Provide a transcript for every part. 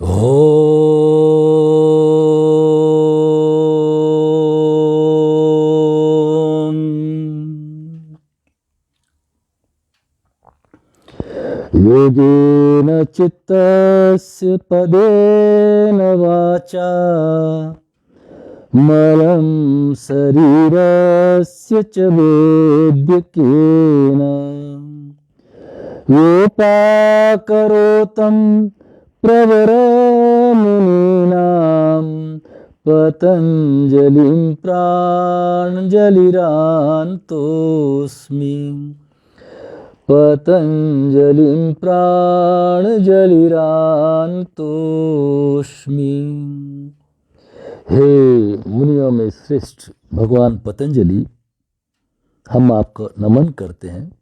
ओम। योगेन चित्तस्य पदेन वाचा मलं शरीरस्य च वेद्यकेन योपाकरोतं प्रवरमुनीनां पतञ्जलिं प्राञ्जलिरान्तोऽस्मि। पतंजलिं प्राणजलिरान्तोऽस्मि। हे मुनियों में श्रेष्ठ भगवान पतंजलि, हम आपको नमन करते हैं।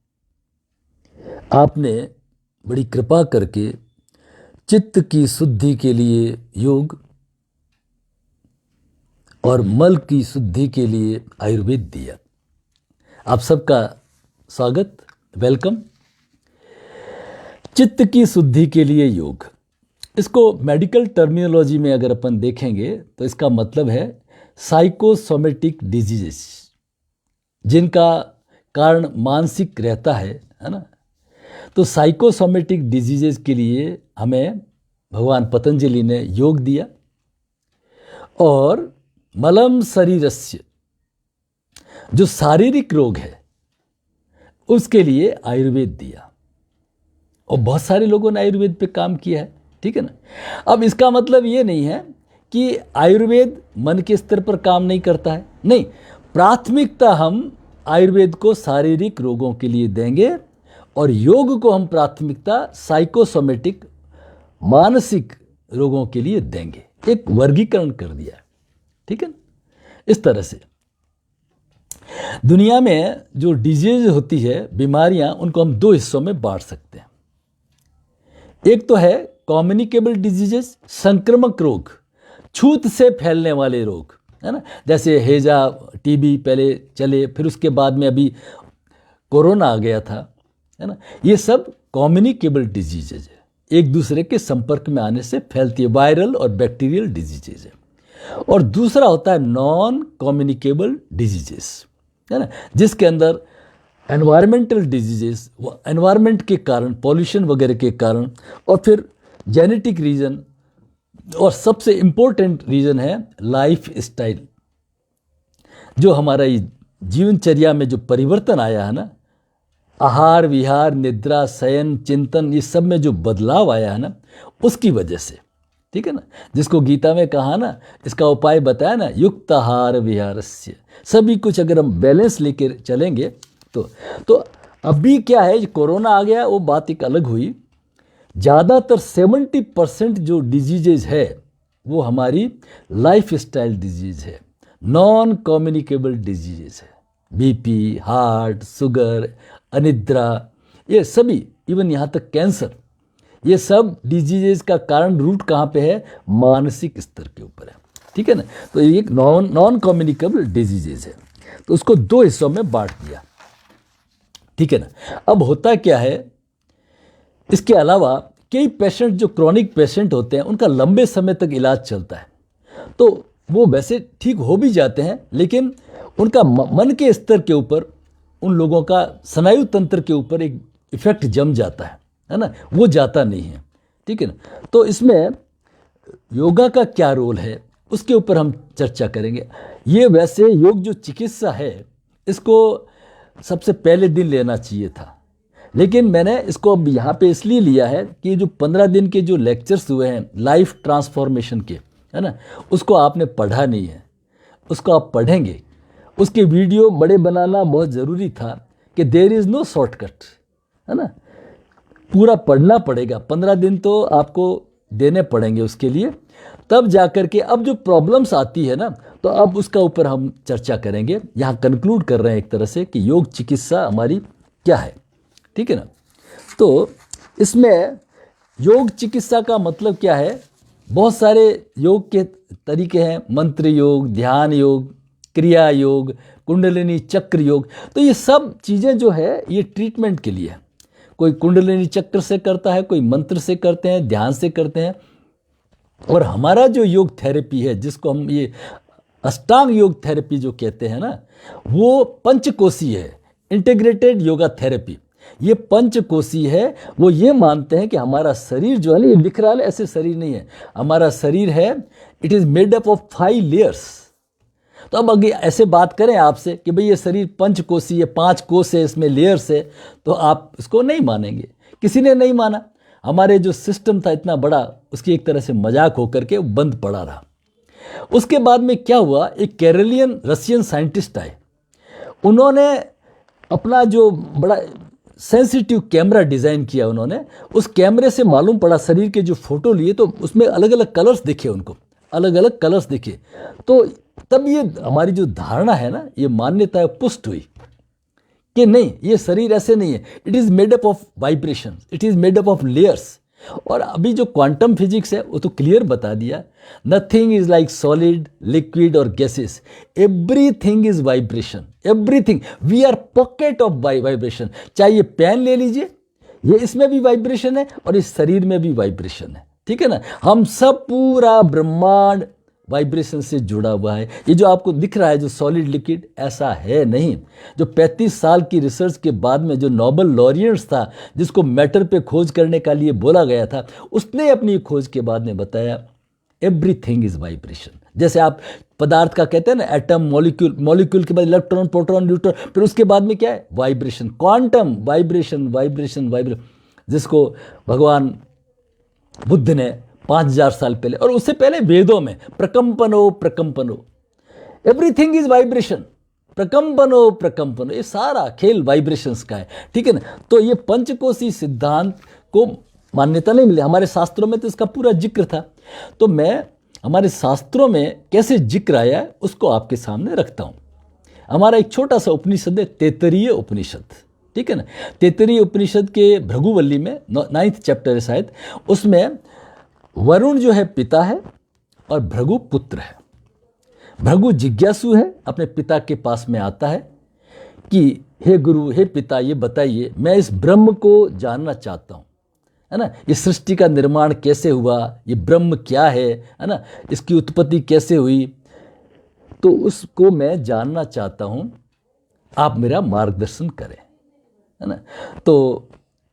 आपने बड़ी कृपा करके चित्त की शुद्धि के लिए योग और मल की शुद्धि के लिए आयुर्वेद दिया। आप सबका स्वागत, वेलकम। चित्त की शुद्धि के लिए योग, इसको मेडिकल टर्मिनोलॉजी में अगर अपन देखेंगे तो इसका मतलब है साइकोसोमेटिक डिजीजेस, जिनका कारण मानसिक रहता है ना। तो साइकोसोमेटिक डिजीजेस के लिए हमें भगवान पतंजलि ने योग दिया और मलम शरीरस्य, जो शारीरिक रोग है उसके लिए आयुर्वेद दिया। और बहुत सारे लोगों ने आयुर्वेद पे काम किया है, ठीक है ना। अब इसका मतलब ये नहीं है कि आयुर्वेद मन के स्तर पर काम नहीं करता है, नहीं। प्राथमिकता हम आयुर्वेद को शारीरिक रोगों के लिए देंगे और योग को हम प्राथमिकता साइकोसोमेटिक मानसिक रोगों के लिए देंगे। एक वर्गीकरण कर दिया, ठीक है ना। इस तरह से दुनिया में जो डिजीज होती है, बीमारियां, उनको हम दो हिस्सों में बांट सकते हैं। एक तो है कम्युनिकेबल डिजीजेस, संक्रामक रोग, छूत से फैलने वाले रोग, है ना। जैसे हैजा, टीबी पहले चले, फिर उसके बाद में अभी कोरोना आ गया था, है ना। ये सब कम्युनिकेबल डिजीजेज है, एक दूसरे के संपर्क में आने से फैलती है, वायरल और बैक्टीरियल डिजीजेज है। और दूसरा होता है नॉन कम्युनिकेबल डिजीजेस, है ना, जिसके अंदर एनवायरमेंटल डिजीजेस, एनवायरमेंट के कारण, पॉल्यूशन वगैरह के कारण, और फिर जेनेटिक रीजन, और सबसे इम्पोर्टेंट रीजन है लाइफ स्टाइल। जो हमारा ये जीवनचर्या में जो परिवर्तन आया है ना, आहार विहार निद्रा शयन चिंतन, ये सब में जो बदलाव आया है ना, उसकी वजह से, ठीक है ना। जिसको गीता में कहा ना, इसका उपाय बताया ना, युक्त आहार विहारस्य। सभी कुछ अगर हम बैलेंस लेकर चलेंगे तो अभी क्या है, कोरोना आ गया, वो बात एक अलग हुई। ज़्यादातर 70% जो डिजीजेज है वो हमारी लाइफ स्टाइल डिजीज है, नॉन कम्युनिकेबल डिजीजेज है। बीपी, हार्ट, शुगर, अनिद्रा, ये सभी, इवन यहाँ तक कैंसर, ये सब डिजीजेज का कारण रूट कहाँ पे है, मानसिक स्तर के ऊपर है, ठीक है ना। तो ये एक नॉन कम्युनिकेबल डिजीजेज है। तो उसको दो हिस्सों में बांट दिया, ठीक है ना। अब होता क्या है, इसके अलावा कई पेशेंट जो क्रॉनिक पेशेंट होते हैं, उनका लंबे समय तक इलाज चलता है, तो वो वैसे ठीक हो भी जाते हैं, लेकिन उनका मन के स्तर के ऊपर, उन लोगों का स्नायु तंत्र के ऊपर एक इफेक्ट जम जाता है ना, वो जाता नहीं है, ठीक है ना। तो इसमें योगा का क्या रोल है, उसके ऊपर हम चर्चा करेंगे। ये वैसे योग जो चिकित्सा है, इसको सबसे पहले दिन लेना चाहिए था, लेकिन मैंने इसको अब यहाँ पे इसलिए लिया है कि जो 15 दिन के जो लेक्चर्स हुए हैं लाइफ ट्रांसफॉर्मेशन के, है ना, उसको आपने पढ़ा नहीं है, उसको आप पढ़ेंगे। उसके वीडियो बड़े बनाना बहुत ज़रूरी था कि देयर इज़ नो शॉर्टकट, है ना। पूरा पढ़ना पड़ेगा, 15 दिन तो आपको देने पड़ेंगे उसके लिए, तब जाकर के अब जो प्रॉब्लम्स आती है ना, तो अब उसका ऊपर हम चर्चा करेंगे। यहाँ कंक्लूड कर रहे हैं एक तरह से कि योग चिकित्सा हमारी क्या है, ठीक है ना। तो इसमें योग चिकित्सा का मतलब क्या है, बहुत सारे योग के तरीके हैं, मंत्र योग, ध्यान योग, क्रिया योग, कुंडलिनी चक्र योग। तो ये सब चीज़ें जो है ये ट्रीटमेंट के लिए है। कोई कुंडलिनी चक्र से करता है, कोई मंत्र से करते हैं, ध्यान से करते हैं, और हमारा जो योग थेरेपी है, जिसको हम ये अष्टांग योग थेरेपी जो कहते हैं ना, वो पंचकोशीय है, इंटीग्रेटेड योगा थेरेपी। ये पंचकोशीय है। वो ये मानते हैं कि हमारा शरीर जो है ना, ये लिख रहा है ऐसे शरीर नहीं है, हमारा शरीर है, it is made up of 5 layers. तो अब अगर ऐसे बात करें आपसे कि भाई ये शरीर पंचकोशीय है, 5 कोश है, इसमें लेयर्स है, तो आप इसको नहीं मानेंगे। किसी ने नहीं माना। हमारे जो सिस्टम था इतना बड़ा, उसकी एक तरह से मजाक होकर के बंद पड़ा रहा। उसके बाद में क्या हुआ, एक केरलियन रशियन साइंटिस्ट आए। उन्होंने अपना जो बड़ा सेंसिटिव कैमरा डिज़ाइन किया उन्होंने। उस कैमरे से मालूम पड़ा, शरीर के जो फोटो लिए तो उसमें अलग अलग कलर्स दिखे उनको, अलग अलग कलर्स दिखे। तो तब ये हमारी जो धारणा है ना, ये मान्यता है पुष्ट हुई कि नहीं, ये शरीर ऐसे नहीं है, it is made up of vibration, it is made up of layers. और अभी जो क्वांटम फिजिक्स है वो तो क्लियर बता दिया, nothing is like solid, liquid और gases, everything is vibration, everything, we are pocket of vibration. चाहे ये पेन ले लीजिए, ये इसमें भी वाइब्रेशन है और इस शरीर में भी वाइब्रेशन है, ठीक है ना। हम सब, पूरा ब्रह्मांड वाइब्रेशन से जुड़ा हुआ है। ये जो आपको दिख रहा है जो सॉलिड लिक्विड, ऐसा है नहीं। जो 35 साल की रिसर्च के बाद में जो नोबेल लॉरियट्स था, जिसको मैटर पे खोज करने का लिए बोला गया था, उसने अपनी खोज के बाद में बताया एवरीथिंग इज वाइब्रेशन। जैसे आप पदार्थ का कहते हैं ना, एटम, मॉलिक्यूल, मॉलिक्यूल के बाद इलेक्ट्रॉन, प्रोटॉन, न्यूट्रॉन, फिर उसके बाद में क्या है, vibration, quantum vibration, vibration, vibration, जिसको भगवान बुद्ध ने 5000 साल पहले, और उससे पहले वेदों में प्रकंपनो प्रकंपनो, एवरीथिंग इज वाइब्रेशन, प्रकंपनो प्रकंपनो, ये सारा खेल वाइब्रेशंस का है, ठीक है ना। तो ये पंचकोशी सिद्धांत को मान्यता नहीं मिली। हमारे शास्त्रों में तो इसका पूरा जिक्र था। तो मैं हमारे शास्त्रों में कैसे जिक्र आया है उसको आपके सामने रखता हूँ। हमारा एक छोटा सा उपनिषद है, तैत्तरीय उपनिषद, ठीक है ना। तैत्तरीय उपनिषद के भृगुवल्ली में 9th चैप्टर है शायद, उसमें वरुण जो है पिता है और भृगु पुत्र है। भृगु जिज्ञासु है, अपने पिता के पास में आता है कि हे गुरु, हे पिता, ये बताइए, मैं इस ब्रह्म को जानना चाहता हूँ, है ना। ये सृष्टि का निर्माण कैसे हुआ, ये ब्रह्म क्या है ना, इसकी उत्पत्ति कैसे हुई, तो उसको मैं जानना चाहता हूँ, आप मेरा मार्गदर्शन करें, है ना। तो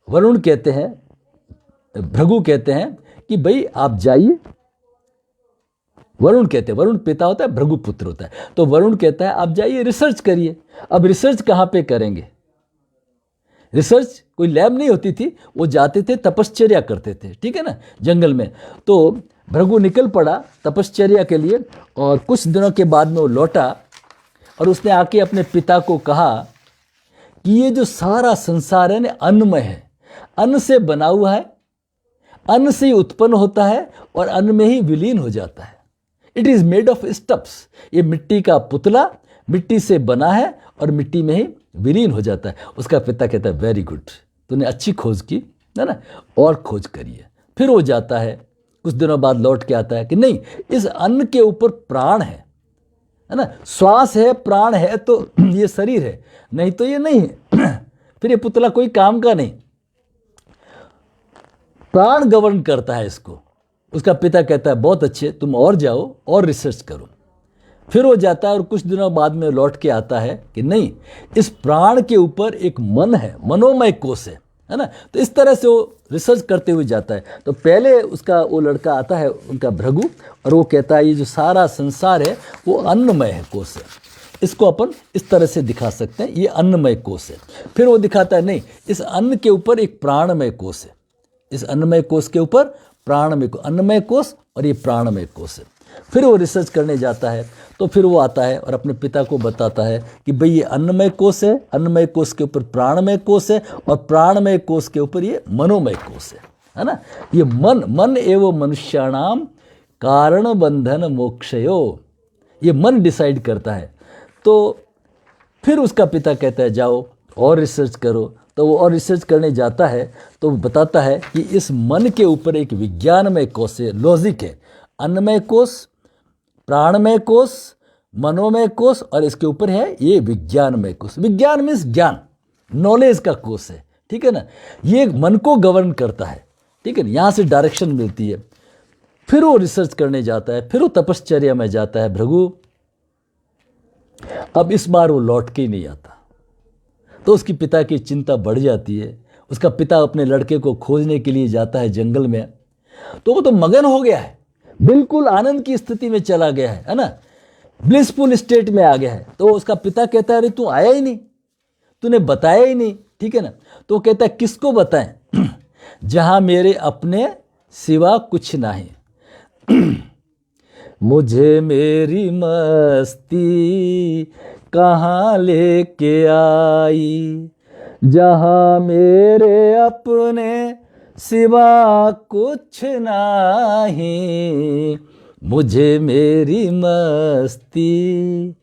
वरुण कहते हैं, भृगु कहते हैं कि भाई आप जाइए। वरुण कहते हैं, वरुण पिता होता है, भृगु पुत्र होता है। तो वरुण कहता है आप जाइए, रिसर्च करिए। अब रिसर्च कहाँ पे करेंगे? रिसर्च कोई लैब नहीं होती थी, वो जाते थे, तपश्चर्या करते थे, ठीक है ना, जंगल में। तो भृगु निकल पड़ा तपश्चर्या के लिए, और कुछ दिनों के बाद में वो लौटा और उसने आके अपने पिता को कहा कि ये जो सारा संसार है ना, अन्नमय है, अन्न से बना हुआ है, अन्न से ही उत्पन्न होता है और अन्न में ही विलीन हो जाता है। It is made of stuffs, ये मिट्टी का पुतला मिट्टी से बना है और मिट्टी में ही विलीन हो जाता है। उसका पिता कहता है वेरी गुड, तूने अच्छी खोज की, है ना, और खोज करिए। फिर वो जाता है, कुछ दिनों बाद लौट के आता है कि नहीं, इस अन्न के ऊपर प्राण है ना, श्वास है, प्राण है, तो ये शरीर है, नहीं तो ये नहीं है। फिर ये पुतला कोई काम का नहीं, प्राण गवर्न करता है इसको। उसका पिता कहता है बहुत अच्छे, तुम और जाओ और रिसर्च करो। फिर वो जाता है और कुछ दिनों बाद में लौट के आता है कि नहीं, इस प्राण के ऊपर एक मन है, मनोमय कोश है ना। तो इस तरह से वो रिसर्च करते हुए जाता है। तो पहले उसका वो लड़का आता है, उनका भृगु, और वो कहता है ये जो सारा संसार है वो अन्नमय है, कोश है, इसको अपन इस तरह से दिखा सकते हैं, ये अन्नमय कोश है। फिर वो दिखाता है नहीं, इस अन्न के ऊपर एक प्राणमय कोश है, इस अन्नमय कोश के ऊपर प्राणमय कोश, अन्नमय कोश और ये प्राणमय कोश है। फिर वो रिसर्च करने जाता है, तो फिर वो आता है और अपने पिता को बताता है कि भाई ये अन्नमय कोश है, अन्नमय कोश के ऊपर प्राणमय कोश है, और प्राणमय कोश के ऊपर ये मनोमय कोश है ना। ये मन एवं मनुष्याणाम कारण बंधन मोक्षयो, ये मन डिसाइड करता है। तो फिर उसका पिता कहता है जाओ और रिसर्च करो। तो वो और रिसर्च करने जाता है, तो वो बताता है कि इस मन के ऊपर एक विज्ञानमय कोश है, लॉजिक है, अन्नमय कोश, प्राणमय कोश, मनोमय कोश, और इसके ऊपर है ये विज्ञानमय कोश। विज्ञान मीन्स ज्ञान, नॉलेज का कोश है, ठीक है ना। ये मन को गवर्न करता है, ठीक है ना, यहाँ से डायरेक्शन मिलती है। फिर वो रिसर्च करने जाता है, फिर वो तपश्चर्या में जाता है भृगु। अब इस बार वो लौट के ही नहीं आता, तो उसकी पिता की चिंता बढ़ जाती है। उसका पिता अपने लड़के को खोजने के लिए जाता है जंगल में, तो वो तो मगन हो गया है, बिल्कुल आनंद की स्थिति में चला गया है ना, ब्लिसफुल स्टेट में आ गया है। तो उसका पिता कहता है अरे तू आया ही नहीं, तूने बताया ही नहीं, ठीक है ना। तो वो कहता है किसको बताएं जहां मेरे अपने सिवा कुछ नहीं। मुझे मेरी मस्ती कहाँ लेके आई, जहाँ मेरे अपने सिवा कुछ नहीं। मुझे मेरी मस्ती,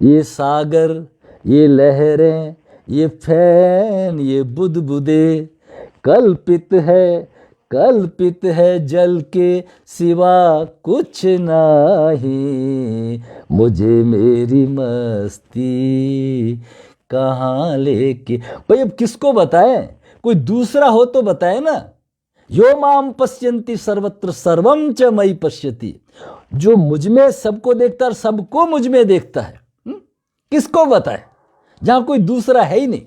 ये सागर, ये लहरें, ये फैन, ये बुदबुदे कल्पित है जल के सिवा कुछ नहीं। मुझे मेरी मस्ती कहाँ लेके। भाई अब किसको बताएं, कोई दूसरा हो तो बताए ना। यो माम पश्यन्ति सर्वत्र सर्वम च मयि पश्यति, जो मुझ में सबको देखता है, सबको मुझ में देखता है। किसको बताए जहां कोई दूसरा है ही नहीं।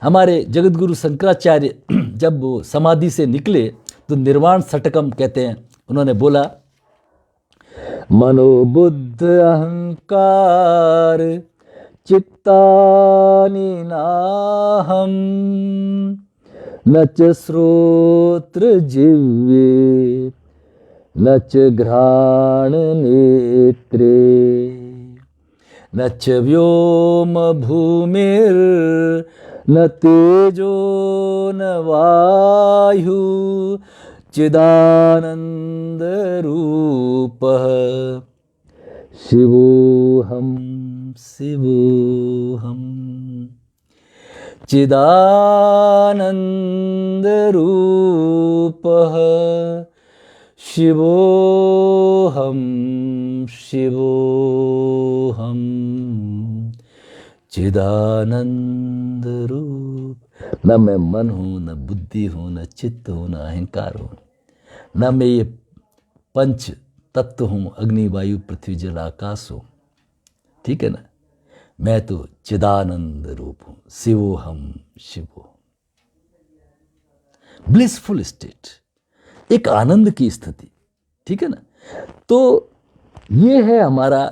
हमारे जगतगुरु शंकराचार्य जब वो समाधि से निकले तो निर्वाण षटकम कहते हैं, उन्होंने बोला मनोबुद्ध अहंकार चित्तानि नाहम, न च श्रोत्र जिह्वे न च घ्राण नेत्रे, न च व्योम भूमिर न तेजो न वायु, चिदानंद रूपः शिवोऽहं शिवोऽहं। चिदानंद रूपः शिवोऽहं शिवोऽहं। चिदानंद रूप। न मैं मन हूं, न बुद्धि हूं, न चित्त हूं, न अहंकार हूं, न मैं ये पंच तत्व हूं, अग्नि वायु पृथ्वी जल आकाश हूं, ठीक है ना। मैं तो चिदानंद रूप हूं, शिवोऽहं शिवो। ब्लिसफुल स्टेट, एक आनंद की स्थिति, ठीक है ना। तो ये है हमारा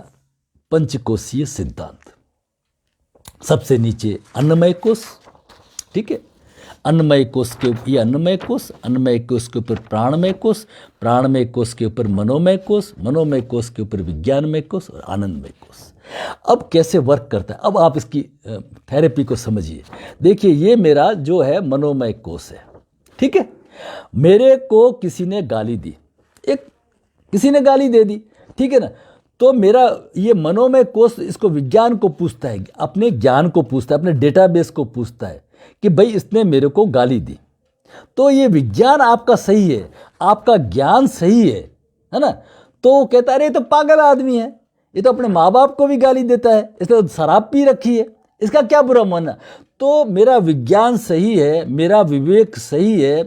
पंचकोशीय सिद्धांत। सबसे नीचे अन्नमय कोश, ठीक है। अन्नमय कोश के ऊपर ये अन्नमय कोश, अन्नमय कोश के ऊपर प्राणमय कोश, प्राणमय कोश के ऊपर मनोमय कोश, मनोमय कोश के ऊपर विज्ञानमय कोश और आनंदमय कोश। अब कैसे वर्क करता है, अब आप इसकी थेरेपी को समझिए। देखिए ये मेरा जो है मनोमय कोश है, ठीक है। मेरे को किसी ने गाली दी, किसी ने गाली दे दी, ठीक है ना। तो मेरा ये मनोमय कोश इसको विज्ञान को पूछता है, अपने ज्ञान को पूछता है, अपने डेटाबेस को पूछता है कि भाई इसने मेरे को गाली दी। तो ये विज्ञान आपका सही है, आपका ज्ञान सही है ना। तो वो कहता है अरे ये तो पागल आदमी है, ये तो अपने माँ बाप को भी गाली देता है, इसने तो शराब पी रखी है, इसका क्या बुरा मानना। तो मेरा विज्ञान सही है, मेरा विवेक सही है,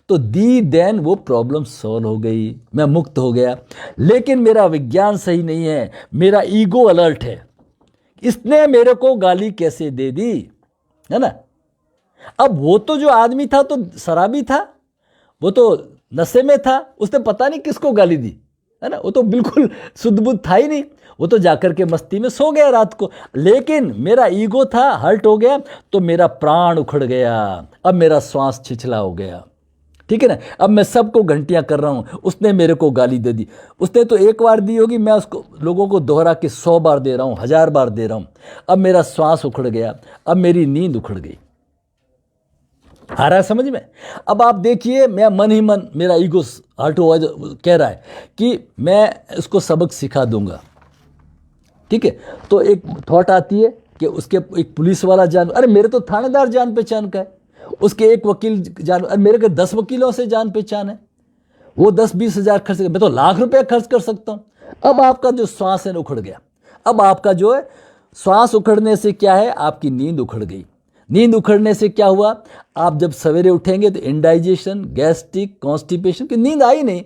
तो दी देन वो प्रॉब्लम सॉल्व हो गई, मैं मुक्त हो गया। लेकिन मेरा विज्ञान सही नहीं है, मेरा ईगो अलर्ट है, इसने मेरे को गाली कैसे दे दी, है ना। अब वो तो जो आदमी था तो शराबी था, वो तो नशे में था, उसने पता नहीं किसको गाली दी, है ना। वो तो बिल्कुल शुद्ध बुद्ध था ही नहीं, वो तो जाकर के मस्ती में सो गया रात को। लेकिन मेरा ईगो था, हर्ट हो गया, तो मेरा प्राण उखड़ गया, अब मेरा श्वास छिछला हो गया, ठीक है ना। अब मैं सबको घंटियां कर रहा हूं, उसने मेरे को गाली दे दी। उसने तो एक बार दी होगी, मैं उसको लोगों को दोहरा के 100 बार दे रहा हूं, 1000 बार दे रहा हूं। अब मेरा श्वास उखड़ गया, अब मेरी नींद उखड़ गई। आ रहा है समझ में। अब आप देखिए, मैं मन ही मन, मेरा ईगो हर्ट हुआ, कह रहा है कि मैं इसको सबक सिखा दूंगा, ठीक है। तो एक थॉट आती है कि उसके एक पुलिस वाला जान, अरे मेरे तो थानेदार जान पहचान का है, उसके एक वकील जान, अरे मेरे के 10 वकीलों से जान पहचान है, वो 10-20 हज़ार खर्च कर, मैं तो लाख रुपए खर्च कर सकता हूं। अब आपका जो श्वास है उखड़ गया। अब आपका जो है श्वास उखड़ने से क्या है, आपकी नींद उखड़ गई। नींद उखड़ने से क्या हुआ, आप जब सवेरे उठेंगे तो इंडाइजेशन, गैस्ट्रिक, कॉन्स्टिपेशन की नींद आई नहीं,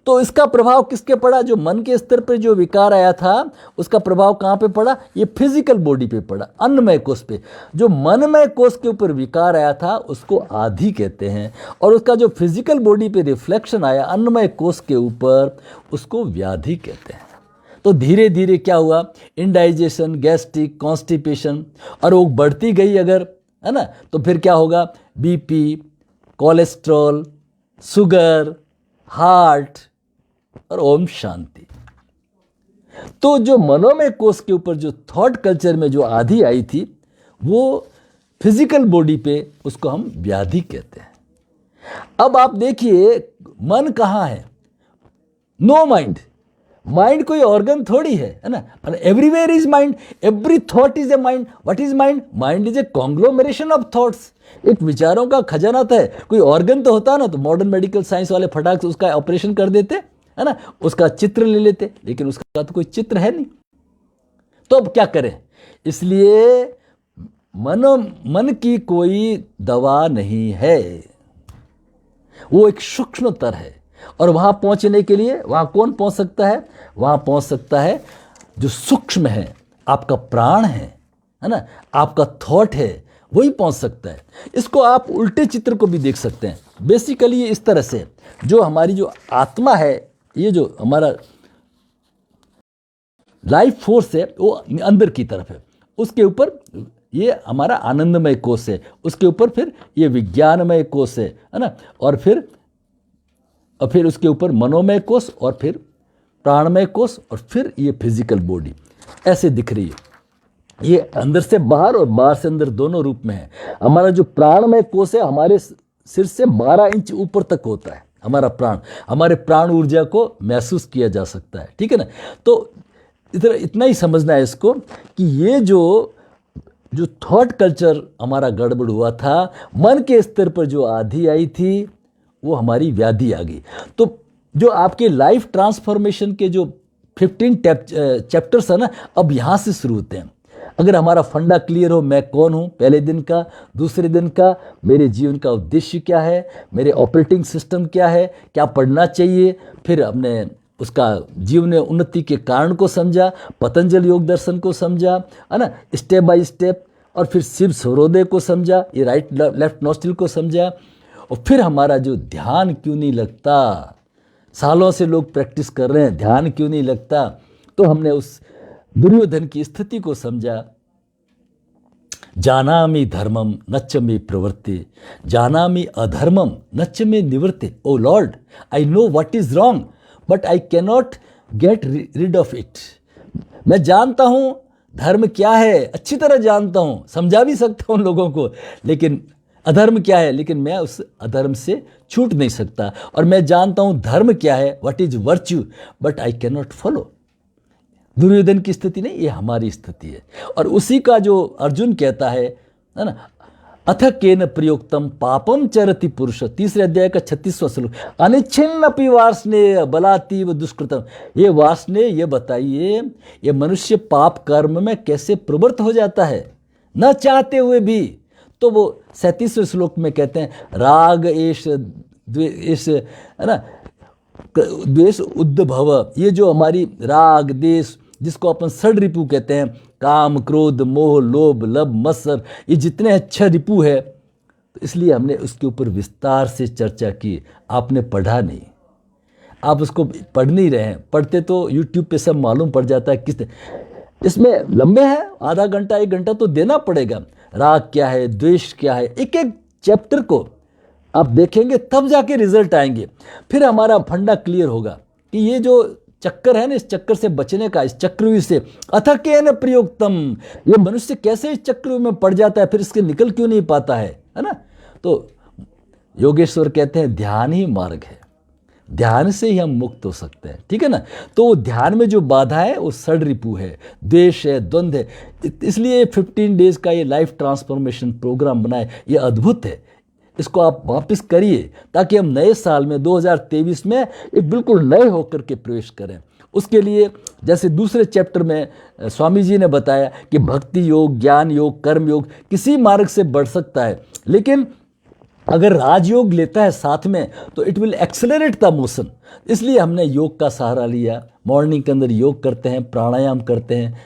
तो इसका प्रभाव किसके पड़ा? जो मन के स्तर पर जो विकार आया था उसका प्रभाव कहाँ पे पड़ा? ये फिजिकल बॉडी पे पड़ा, अन्नमय कोष पे। जो मनमय कोष के ऊपर विकार आया था उसको आधि कहते हैं, और उसका जो फिजिकल बॉडी पे रिफ्लेक्शन आया अन्नमय कोष के ऊपर उसको व्याधि कहते हैं। तो धीरे धीरे क्या हुआ? इंडाइजेशन, गैस्ट्रिक, कॉन्स्टिपेशन, और वो बढ़ती गई अगर, है ना, तो फिर क्या होगा? बीपी, कोलेस्ट्रॉल, शुगर, हार्ट, और ओम शांति। तो जो मनोमय कोष के ऊपर जो थॉट कल्चर में जो आधी आई थी वो फिजिकल बॉडी पे, उसको हम व्याधि कहते हैं। अब आप देखिए मन कहाँ है? No mind. माइंड कोई ऑर्गन थोड़ी है ना? Everywhere is mind, every thought is a mind. What is mind? Mind is a conglomeration of thoughts, एक विचारों का खजाना है। कोई ऑर्गन तो होता ना, तो मॉडर्न मेडिकल साइंस वाले फटाक से उसका ऑपरेशन कर देते, है ना, उसका चित्र ले लेते, लेकिन उसका तो कोई चित्र है नहीं। तो अब क्या करें? इसलिए मन की कोई दवा नहीं है, वो एक सूक्ष्मतर है। और वहां पहुंचने के लिए वहां कौन पहुंच सकता है? वहां पहुंच सकता है जो सूक्ष्म है, आपका प्राण है ना, आपका थॉट है, वही पहुंच सकता है। इसको आप उल्टे चित्र को भी देख सकते हैं। बेसिकली ये इस तरह से, जो हमारी जो आत्मा है, ये जो हमारा लाइफ फोर्स है वो अंदर की तरफ है, उसके ऊपर ये हमारा आनंदमय कोष है, उसके ऊपर फिर ये विज्ञानमय कोष है ना, और फिर उसके ऊपर मनोमय कोष, और फिर प्राणमय कोष, और फिर ये फिजिकल बॉडी ऐसे दिख रही है। ये अंदर से बाहर और बाहर से अंदर दोनों रूप में है। हमारा जो प्राणमय कोष है हमारे सिर से 12 इंच ऊपर तक होता है हमारा प्राण। हमारे प्राण ऊर्जा को महसूस किया जा सकता है, ठीक है ना। तो इतना ही समझना है इसको कि ये जो थॉट कल्चर हमारा गड़बड़ हुआ था, मन के स्तर पर जो आधी आई थी वो हमारी व्याधि आ गई। तो जो आपके लाइफ ट्रांसफॉर्मेशन के जो 15 चैप्टर्स है ना, अब यहाँ से शुरू होते हैं। अगर हमारा फंडा क्लियर हो, मैं कौन हूँ, पहले दिन का, दूसरे दिन का, मेरे जीवन का उद्देश्य क्या है, मेरे ऑपरेटिंग सिस्टम क्या है, क्या पढ़ना चाहिए, फिर हमने उसका जीवन में उन्नति के कारण को समझा, पतंजलि योग दर्शन को समझा, है ना, स्टेप बाय स्टेप, और फिर शिव सूर्योदय को समझा, ये राइट लेफ्ट नोस्ट्रिल को समझा, और फिर हमारा जो ध्यान क्यों नहीं लगता, सालों से लोग प्रैक्टिस कर रहे हैं, ध्यान क्यों नहीं लगता, तो हमने उस दुर्योधन की स्थिति को समझा। जानामि धर्मम नच्च मे प्रवृत्ति, जानामि अधर्मम नच्च मे निवृत्ति। Oh lord, I know what is wrong but I cannot get rid of it. मैं जानता हूं धर्म क्या है, अच्छी तरह जानता हूं, समझा भी सकता हूं लोगों को, लेकिन अधर्म क्या है, लेकिन मैं उस अधर्म से छूट नहीं सकता। और मैं जानता हूं धर्म क्या है, what is virtue, but I can not follow. Duryodhana की स्थिति नहीं, ये हमारी स्थिति है। और उसी का जो अर्जुन कहता है ना, अथ केन प्रयोक्तम पापम चरति पुरुष, 3 अध्याय का 36वां श्लोक, अनिच्छिन्नपि वार्ष्णेय बलातीव दुष्कृतम। ये वार्ष्णेय, ये बताइए, ये मनुष्य पाप कर्म में कैसे प्रवृत्त हो जाता है न चाहते हुए भी। तो वो 37वें श्लोक में कहते हैं राग एष द्वेष, है ना, द्वेष उद्भव। ये जो हमारी राग देश, जिसको अपन षड रिपु कहते हैं, काम क्रोध मोह लोभ लब मत्सर, ये जितने अच्छे रिपु है, तो इसलिए हमने उसके ऊपर विस्तार से चर्चा की। आपने पढ़ा नहीं, आप उसको पढ़ नहीं रहे हैं। पढ़ते तो यूट्यूब पे सब मालूम पड़ जाता है। किस इसमें लंबे हैं, आधा घंटा 1 घंटा तो देना पड़ेगा। राग क्या है, द्वेष क्या है, एक एक चैप्टर को आप देखेंगे तब जाके रिजल्ट आएंगे। फिर हमारा फंडा क्लियर होगा कि ये जो चक्कर है ना, इस चक्कर से बचने का, इस चक्रव्यूह से, अथ केन प्रयोक्तम, ये मनुष्य कैसे इस चक्रव्यूह में पड़ जाता है, फिर इसके निकल क्यों नहीं पाता है ना। तो योगेश्वर कहते हैं ध्यान ही मार्ग है, ध्यान से ही हम मुक्त हो सकते हैं, ठीक है ना। तो ध्यान में जो बाधा है वो षड रिपु है, द्वेष है, द्वंद्व है। इसलिए 15 डेज का ये लाइफ ट्रांसफॉर्मेशन प्रोग्राम बनाए, ये अद्भुत है। इसको आप वापस करिए ताकि हम नए साल में 2023 में एक बिल्कुल नए होकर के प्रवेश करें। उसके लिए जैसे दूसरे चैप्टर में स्वामी जी ने बताया कि भक्ति योग, ज्ञान योग, कर्म योग किसी मार्ग से बढ़ सकता है, लेकिन अगर राजयोग लेता है साथ में तो it will accelerate the motion. इसलिए हमने योग का सहारा लिया। मॉर्निंग के अंदर योग करते हैं, प्राणायाम करते हैं,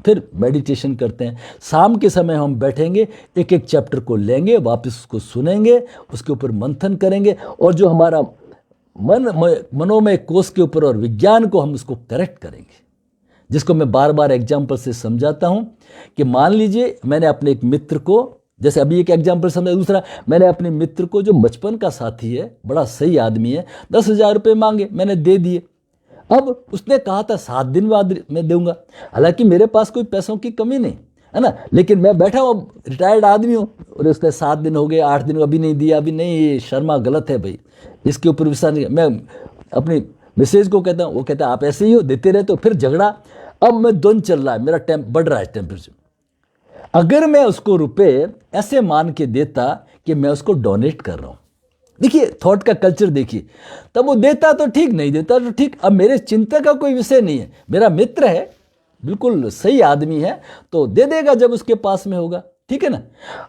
फिर मेडिटेशन करते हैं। शाम के समय हम बैठेंगे, एक एक चैप्टर को लेंगे, वापस उसको सुनेंगे, उसके ऊपर मंथन करेंगे, और जो हमारा मनोमय कोश के ऊपर और विज्ञान को हम उसको करेक्ट करेंगे। जिसको मैं बार बार एग्जाम्पल से समझाता हूं कि मान लीजिए मैंने अपने एक मित्र को, जैसे अभी एक एग्जाम्पल समझा, दूसरा मैंने अपने मित्र को, जो बचपन का साथी है, बड़ा सही आदमी है, 10,000 रुपये मांगे, मैंने दे दिए। अब उसने कहा था 7 दिन बाद मैं दूंगा। हालांकि मेरे पास कोई पैसों की कमी नहीं है ना, लेकिन मैं बैठा हूँ, रिटायर्ड आदमी हूँ, और उसने 7 दिन हो गए, 8 दिन अभी नहीं दिया, अभी नहीं, ये शर्मा गलत है भाई, इसके ऊपर विश्वास नहीं। मैं अपनी मिसेज को कहता हूँ, वो कहता है आप ऐसे ही हो, देते रहते हो, फिर झगड़ा। अब मैं द्वंद चल रहा है, मेरा बढ़ रहा है टेम्परेचर। अगर मैं उसको रुपए ऐसे मान के देता कि मैं उसको डोनेट कर रहा हूं, देखिए थॉट का कल्चर देखिए, तब वो देता तो ठीक, नहीं देता तो ठीक। अब मेरे चिंता का कोई विषय नहीं है, मेरा मित्र है, बिल्कुल सही आदमी है, तो दे देगा जब उसके पास में होगा, ठीक है ना।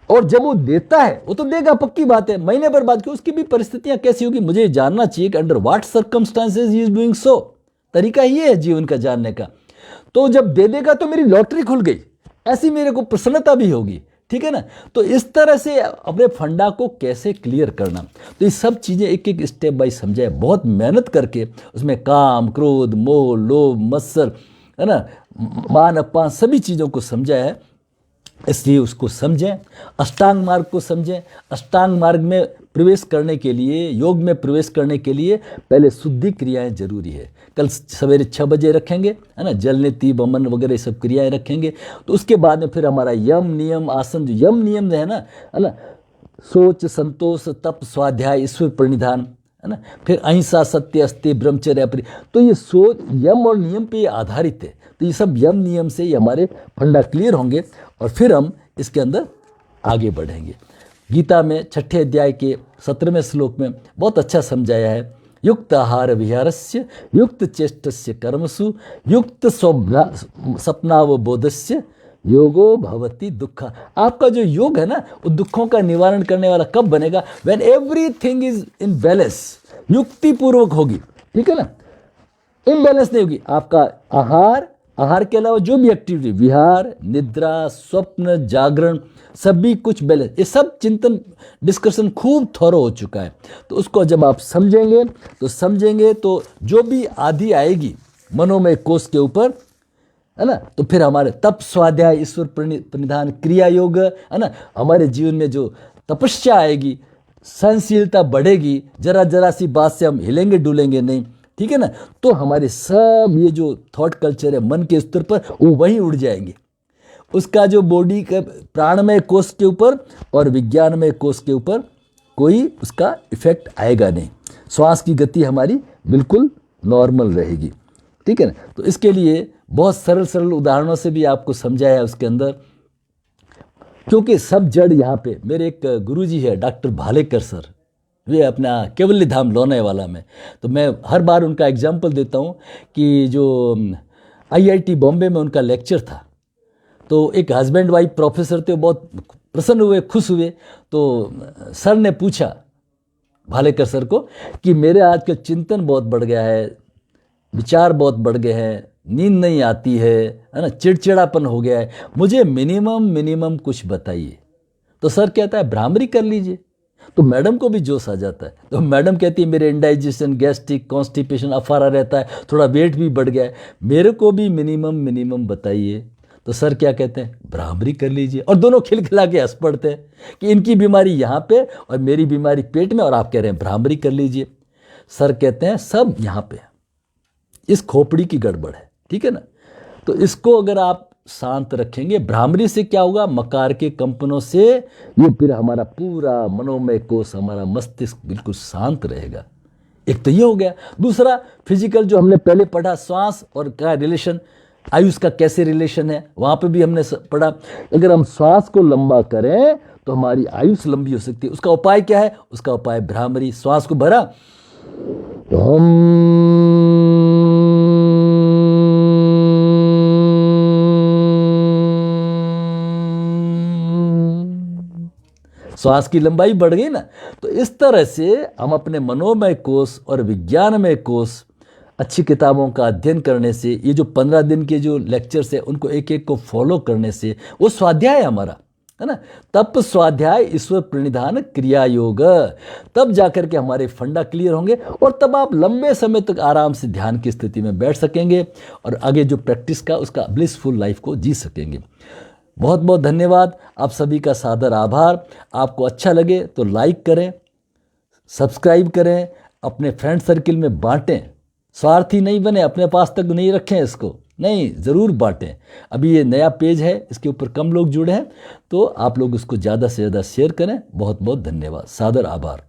और जब वो देता है, वो तो देगा, पक्की बात है। महीने भर बाद की उसकी भी परिस्थितियां कैसी होगी, मुझे जानना चाहिए कि under what circumstances he is doing so. तरीका ये है जीवन का जानने का। तो जब दे देगा तो मेरी लॉटरी खुल गई, ऐसी मेरे को प्रसन्नता भी होगी, ठीक है ना। तो इस तरह से अपने फंडा को कैसे क्लियर करना, तो ये सब चीज़ें एक एक स्टेप बाय समझाए, बहुत मेहनत करके उसमें काम, क्रोध, मोह, लोभ, मत्सर, है ना, मान अपमान, सभी चीज़ों को समझाया है। इसलिए उसको समझें, अष्टांग मार्ग को समझें। अष्टांग मार्ग में प्रवेश करने के लिए, योग में प्रवेश करने के लिए पहले शुद्धि क्रियाएं जरूरी है। कल सवेरे 6 बजे रखेंगे, है ना, जल नीति, वमन वगैरह सब क्रियाएं रखेंगे। तो उसके बाद में फिर हमारा यम नियम आसन, जो यम नियम है ना, सोच, संतोष, तप, स्वाध्याय, ईश्वर प्रणिधान, है ना, फिर अहिंसा, सत्य, अस्त्य, ब्रह्मचर्य, तो ये सोच यम और नियम पे आधारित है। तो ये सब यम नियम से ही हमारे फंडा क्लियर होंगे, और फिर हम इसके अंदर आगे बढ़ेंगे। गीता में 6ठे अध्याय के 17वें श्लोक में बहुत अच्छा समझाया है, युक्त आहार विहारस्य, युक्त चेष्टस्य कर्मसु, युक्त स्वप्नावबोधस्य योगो भवति दुख। आपका जो योग है ना, वो दुखों का निवारण करने वाला कब बनेगा, when everything is in balance, युक्ति पूर्वक होगी, ठीक है ना, इम्बैलेंस नहीं होगी। आपका आहार के अलावा जो भी एक्टिविटी, विहार, निद्रा, स्वप्न, जागरण, सभी कुछ बैलेंस, ये सब चिंतन डिस्कशन खूब थोरो हो चुका है। तो उसको जब आप समझेंगे तो जो भी आदि आएगी मनोमय कोष के ऊपर, है ना, तो फिर हमारे तप, स्वाध्याय, ईश्वर प्रणिधान, क्रिया योग, है ना, हमारे जीवन में जो तपस्या आएगी, सहनशीलता बढ़ेगी, जरा जरा सी बात से हम हिलेंगे डुलेंगे नहीं, ठीक है ना। तो हमारे सब ये जो थॉट कल्चर है मन के स्तर पर, वो वहीं उड़ जाएंगे। उसका जो बॉडी का प्राणमय कोष के ऊपर और विज्ञानमय कोष के ऊपर कोई उसका इफेक्ट आएगा नहीं। श्वास की गति हमारी बिल्कुल नॉर्मल रहेगी, ठीक है ना। तो इसके लिए बहुत सरल सरल उदाहरणों से भी आपको समझाया है उसके अंदर, क्योंकि सब जड़ यहाँ पे। मेरे एक गुरुजी है डॉक्टर भालेकर सर, वे अपना केवल्य धाम लोनावाला में, तो मैं हर बार उनका एग्जाम्पल देता हूँ कि जो IIT बॉम्बे में उनका लेक्चर था, तो एक हस्बैंड वाइफ प्रोफेसर थे, बहुत प्रसन्न हुए, खुश हुए। तो सर ने पूछा भालेकर सर को कि मेरे आजकल चिंतन बहुत बढ़ गया है, विचार बहुत बढ़ गए हैं, नींद नहीं आती है ना, चिड़चिड़ापन हो गया है, मुझे मिनिमम कुछ बताइए। तो सर कहता है भ्रामरी कर लीजिए। तो मैडम को भी जोश आ जाता है। तो मैडम कहती है मेरे इंडाइजेशन, गैस्ट्रिक, कॉन्स्टिपेशन, अफारा रहता है, थोड़ा वेट भी बढ़ गया है, मेरे को भी मिनिमम बताइए। तो सर क्या कहते हैं, भ्रामरी कर लीजिए। और दोनों खिलखिला के हंस पड़ते हैं कि इनकी बीमारी यहाँ पे और मेरी बीमारी पेट में, और आप कह रहे हैं भ्रामरी कर लीजिए। सर कहते हैं सब यहाँ पे, इस खोपड़ी की गड़बड़ है, ठीक है ना। तो इसको अगर आप शांत रखेंगे, भ्रामरी से क्या होगा, मकार के कंपनों से ये फिर हमारा पूरा मनोमय कोष, हमारा मस्तिष्क बिल्कुल शांत रहेगा। एक तो ये हो गया। दूसरा फिजिकल जो हमने पहले पढ़ा, श्वास और क्या रिलेशन, आयुष का कैसे रिलेशन है, वहां पे भी हमने पढ़ा। अगर हम श्वास को लंबा करें तो हमारी आयुष लंबी हो सकती है। उसका उपाय क्या है, उसका उपाय भ्रामरी। श्वास को भरा तो हम श्वास की लंबाई बढ़ गई ना। तो इस तरह से हम अपने मनोमय कोश और विज्ञानमय कोश अच्छी किताबों का अध्ययन करने से, ये जो 15 दिन के जो लेक्चर्स है उनको एक एक को फॉलो करने से, वो स्वाध्याय है हमारा, है ना। तप स्वाध्याय ईश्वर प्रणिधान क्रिया योग, तब जाकर के हमारे फंडा क्लियर होंगे और तब आप लंबे समय तक आराम से ध्यान की स्थिति में बैठ सकेंगे और आगे जो प्रैक्टिस का उसका ब्लिसफुल लाइफ को जी सकेंगे। बहुत बहुत धन्यवाद, आप सभी का सादर आभार। आपको अच्छा लगे तो लाइक करें, सब्सक्राइब करें, अपने फ्रेंड सर्किल में बांटें। स्वार्थी नहीं बने, अपने पास तक नहीं रखें इसको, नहीं, ज़रूर बांटें। अभी ये नया पेज है, इसके ऊपर कम लोग जुड़े हैं, तो आप लोग इसको ज़्यादा से ज़्यादा शेयर करें। बहुत बहुत धन्यवाद, सादर आभार।